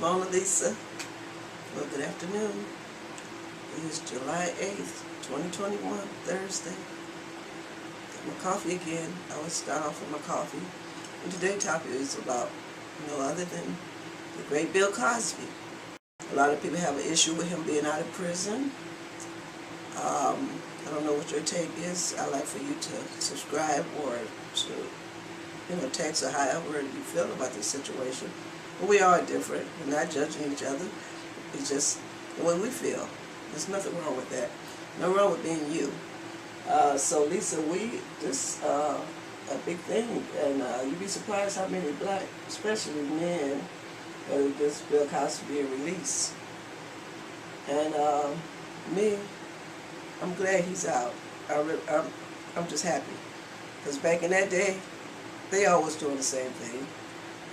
Mona Lisa. Well, good afternoon. It is July 8th, 2021, Thursday. Got my coffee again. I always start off with my coffee. And today's topic is about no other than the great Bill Cosby. A lot of people have an issue with him being out of prison. I don't know what your take is. I'd like for you to subscribe or to text or however you feel about this situation. But we are different. We're not judging each other. It's just the way we feel. There's nothing wrong with that. No wrong with being you. So Lisa, this a big thing, and you'd be surprised how many black, especially men, that this Bill Cosby being released. And me, I'm glad he's out. I'm just happy, because back in that day, they always doing the same thing.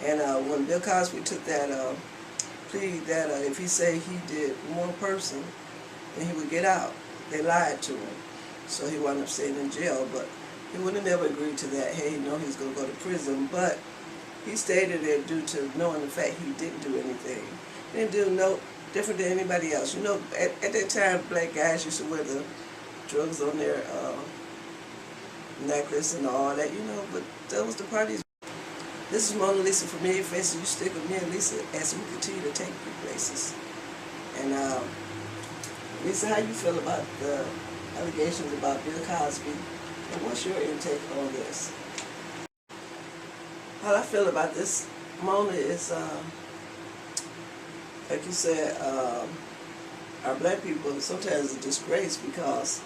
And when Bill Cosby took that plea that if he said he did one person, then he would get out, they lied to him. So he wound up staying in jail, but he would have never agreed to that. Hey, no, he's going to go to prison. But he stayed there due to knowing the fact he didn't do anything. He didn't do no different than anybody else. You know, at that time, black guys used to wear the drugs on their necklace and all that, but that was the parties. This is Mona Lisa from Many Faces. You stick with me and Lisa as we continue to take you places. And Lisa, how you feel about the allegations about Bill Cosby, and what's your intake on this? How I feel about this, Mona, is like you said, our black people sometimes a disgrace, because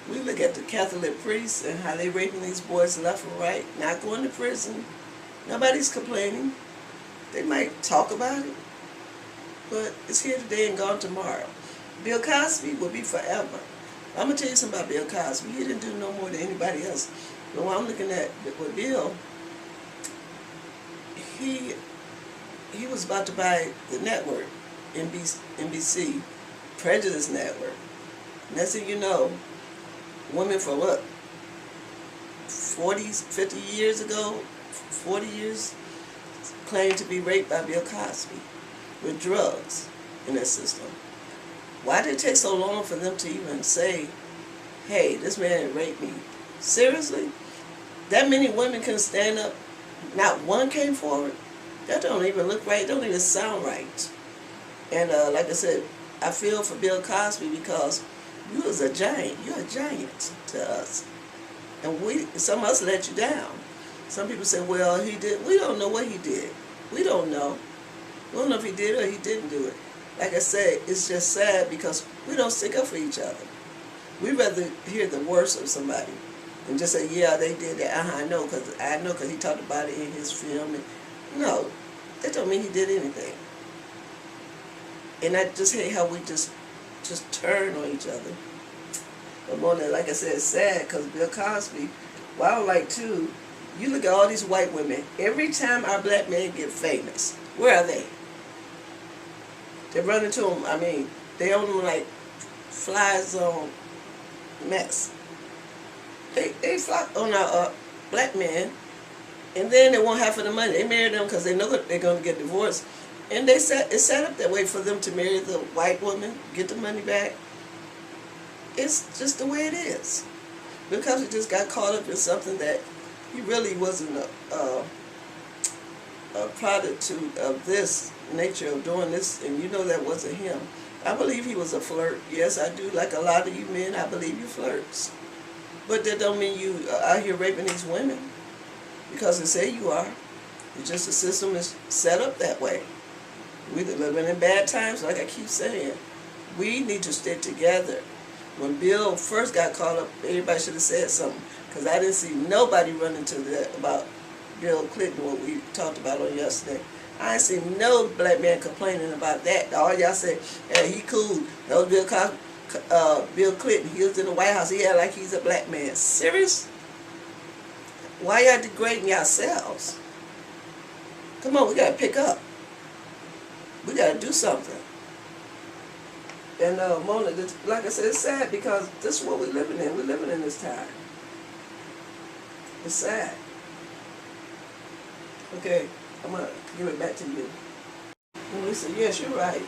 we look at the Catholic priests and how they raping these boys left and right, not going to prison. Nobody's complaining. They might talk about it, but it's here today and gone tomorrow. Bill Cosby will be forever. I'm going to tell you something about Bill Cosby. He didn't do no more than anybody else. But when I'm looking at with Bill, he was about to buy the network, NBC, Prejudice Network. Next thing you know, women for what, 50 years ago, 40 years, claimed to be raped by Bill Cosby with drugs in their system. Why did it take so long for them to even say, hey, this man raped me? Seriously? That many women can stand up, not one came forward? That don't even look right, don't even sound right. And like I said, I feel for Bill Cosby, because you was a giant. You're a giant to us. And some of us let you down. Some people say, well, he did. We don't know what he did. We don't know. We don't know if he did or he didn't do it. Like I said, it's just sad because we don't stick up for each other. We'd rather hear the worst of somebody and just say, yeah, they did that. I know because he talked about it in his film. No, that don't mean he did anything. And I just hate how we just turn on each other. But more than, like I said, it's sad because Bill Cosby, well, I don't like too, you look at all these white women, every time our black men get famous, where are they? They run into them, they own them like flies on mess. They flock on our black men, and then they want half of the money. They marry them because they know that they're going to get divorced. And it's set up that way for them to marry the white woman, get the money back. It's just the way it is. Because he just got caught up in something that he really wasn't a product of this nature of doing this, and that wasn't him. I believe he was a flirt. Yes, I do. Like a lot of you men, I believe you flirts. But that don't mean you are out here raping these women, because they say you are. It's just the system is set up that way. We're living in bad times, like I keep saying. We need to stick together. When Bill first got caught up, everybody should have said something, because I didn't see nobody running to that about Bill Clinton, what we talked about on yesterday. I ain't seen no black man complaining about that. All y'all say, hey, he cool. That was Bill Clinton. He was in the White House. He had like he's a black man. Serious? Why y'all degrading yourselves? Come on, we got to pick up. We got to do something. And Mona, like I said, it's sad because this is what we're living in. We're living in this time. It's sad. Okay, I'm going to give it back to you. And Lisa, yes, you're right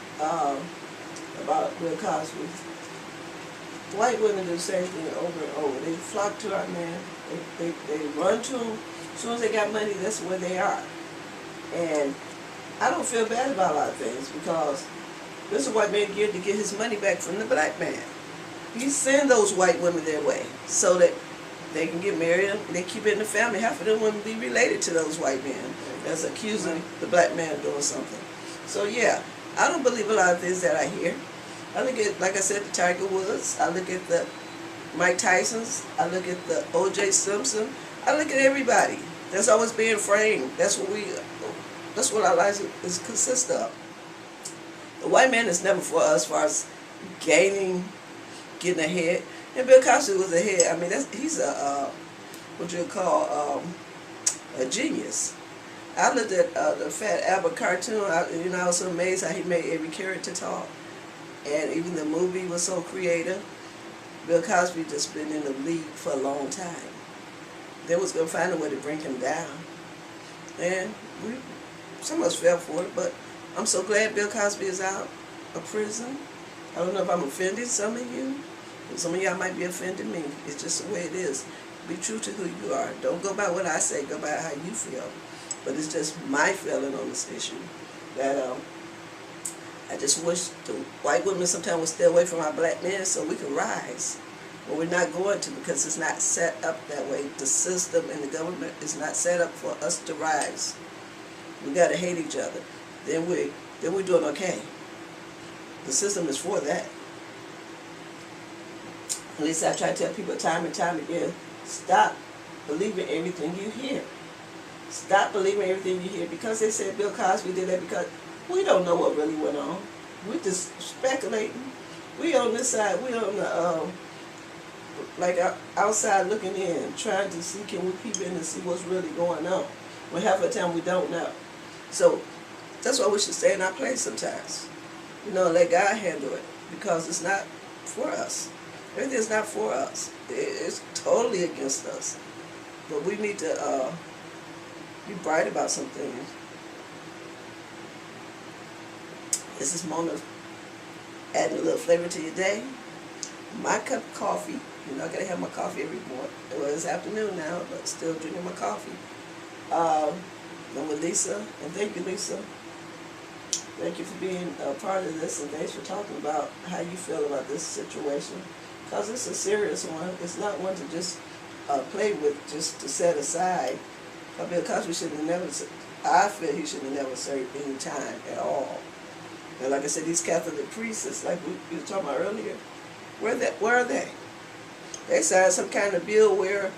about Bill Cosby. White women do the same thing over and over. They flock to our man. They run to him. As soon as they got money, that's where they are. And I don't feel bad about a lot of things because this is white man geared to get his money back from the black man. He send those white women their way so that they can get married and they keep it in the family. Half of them wouldn't be related to those white men that's accusing the black man of doing something. So yeah, I don't believe a lot of things that I hear. I look at, like I said, the Tiger Woods. I look at the Mike Tysons. I look at the O.J. Simpson. I look at everybody that's always being framed. That's what our lives is consist of. The white man is never for us as far as getting ahead. And Bill Cosby was ahead. I mean, he's a what you call a genius. I looked at the Fat Albert cartoon. I was so amazed how he made every character talk, and even the movie was so creative. Bill Cosby just been in the league for a long time. They was gonna find a way to bring him down, and some of us fell for it. But I'm so glad Bill Cosby is out of prison. I don't know if I'm offending some of you. Some of y'all might be offending me. It's just the way it is. Be true to who you are. Don't go by what I say. Go by how you feel. But it's just my feeling on this issue that I just wish the white women sometimes would stay away from our black men so we can rise. But we're not going to because it's not set up that way. The system and the government is not set up for us to rise. We got to hate each other. Then we're doing okay. The system is for that. At least I try to tell people time and time again, stop believing everything you hear. Stop believing everything you hear. Because they said Bill Cosby did that, because we don't know what really went on. We're just speculating. We on this side, we on the, outside looking in, trying to see, can we peep in and see what's really going on. When half of the time we don't know. So that's why we should stay in our place sometimes. Let God handle it, because it's not for us. Everything's not for us. It's totally against us. But we need to be bright about some things. This is Mona adding a little flavor to your day. My cup of coffee. I gotta have my coffee every morning. Well, it's afternoon now, but still drinking my coffee. I'm with Lisa, and thank you, Lisa. Thank you for being a part of this, and thanks for talking about how you feel about this situation. Because it's a serious one. It's not one to just play with, just to set aside. Bill Cosby should have never, I feel he should have never served any time at all. And like I said, these Catholic priests, like we were talking about earlier, where are they? They signed some kind of bill where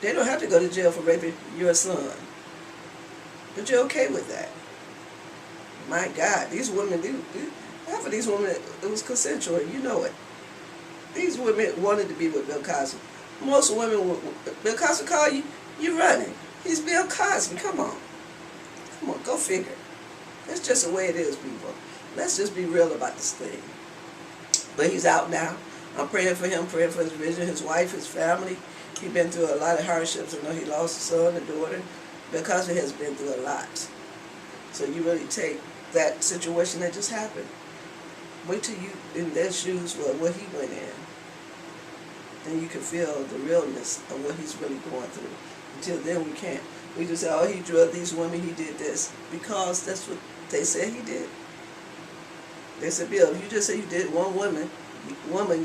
they don't have to go to jail for raping your son. But you're okay with that. My God, these women, half of these women, it was consensual, you know it. These women wanted to be with Bill Cosby. Most women, Bill Cosby call you, you're running. He's Bill Cosby, come on. Come on, go figure. It's just the way it is, people. Let's just be real about this thing. But he's out now. I'm praying for him, praying for his vision, his wife, his family. He's been through a lot of hardships. I know he lost a son, a daughter. Bill Cosby has been through a lot. So you really take that situation that just happened. Wait till you in their shoes what he went in. Then you can feel the realness of what he's really going through. Until then we can't. We just say, oh, he drugged these women, he did this. Because that's what they said he did. They said, Bill, if you just say you did one woman,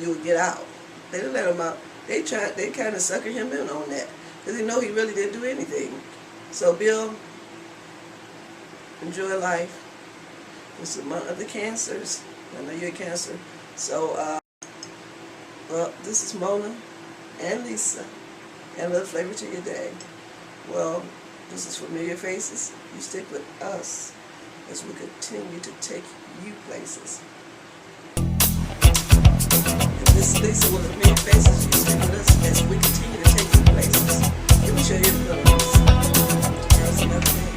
you would get out. They didn't let him out. They kind of suckered him in on that. Because they know he really didn't do anything. So Bill, enjoy life. It's the month of the cancers. I know you're a cancer. So, well, this is Mona and Lisa. And a little flavor to your day. Well, this is Familiar Faces. You stick with us as we continue to take you places. And this is Lisa with Familiar Faces. You stick with us as we continue to take you places. Let me show you a little. There's another thing.